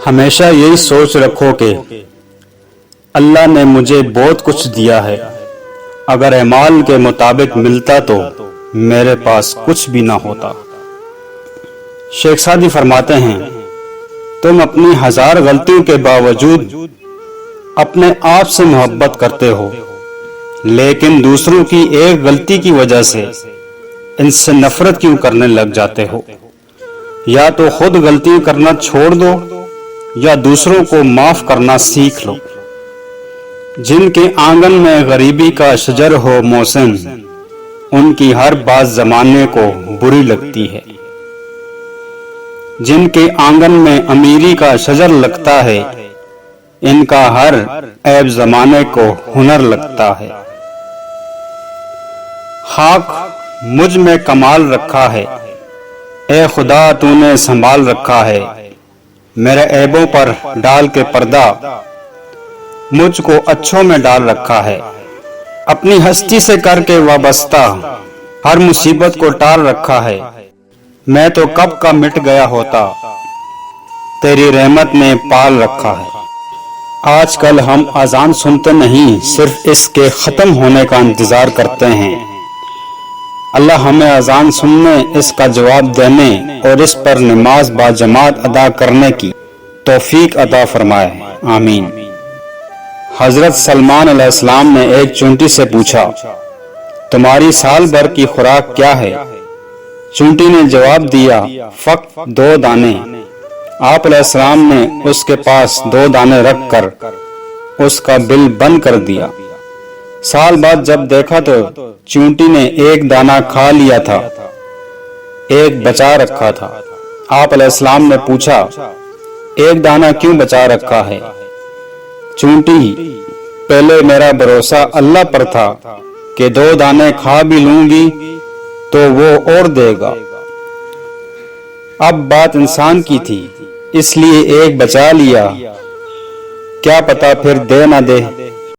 ہمیشہ یہی سوچ رکھو کہ اللہ نے مجھے بہت کچھ دیا ہے، اگر اعمال کے مطابق ملتا تو میرے پاس کچھ بھی نہ ہوتا۔ شیخ سعدی فرماتے ہیں، تم اپنی 1000 غلطیوں کے باوجود اپنے آپ سے محبت کرتے ہو، لیکن دوسروں کی ایک غلطی کی وجہ سے ان سے نفرت کیوں کرنے لگ جاتے ہو؟ یا تو خود غلطی کرنا چھوڑ دو یا دوسروں کو معاف کرنا سیکھ لو۔ جن کے آنگن میں غریبی کا شجر ہو محسن، ان کی ہر بات زمانے کو بری لگتی ہے۔ جن کے آنگن میں امیری کا شجر لگتا ہے، ان کا ہر عیب زمانے کو ہنر لگتا ہے۔ خاک مجھ میں کمال رکھا ہے، اے خدا تو نے سنبھال رکھا ہے، میرے عیبوں پر ڈال کے پردہ مجھ کو اچھوں میں ڈال رکھا ہے۔ اپنی ہستی سے کر کے وابستہ ہر مصیبت کو ٹال رکھا ہے، میں تو کب کا مٹ گیا ہوتا، تیری رحمت نے پال رکھا ہے۔ آج کل ہم اذان سنتے نہیں، صرف اس کے ختم ہونے کا انتظار کرتے ہیں۔ اللہ ہمیں اذان سننے، اس کا جواب دینے اور اس پر نماز با جماعت ادا کرنے کی توفیق عطا فرمائے، آمین۔ حضرت سلمان علیہ السلام نے ایک چونٹی سے پوچھا، تمہاری سال بھر کی خوراک کیا ہے؟ چونٹی نے جواب دیا، فقط 2 دانے۔ آپ علیہ السلام نے اس کے پاس 2 دانے رکھ کر اس کا بل بند کر دیا۔ سال بعد جب دیکھا تو چونٹی نے 1 دانہ کھا لیا تھا، 1 بچا رکھا تھا۔ آپ علیہ السلام نے پوچھا، 1 دانہ کیوں بچا رکھا ہے؟ چونٹی، پہلے میرا بھروسہ اللہ پر تھا کہ 2 دانے کھا بھی لوں گی تو وہ اور دے گا۔ اب بات انسان کی تھی، اس لیے 1 بچا لیا، کیا پتا پھر دے نہ دے۔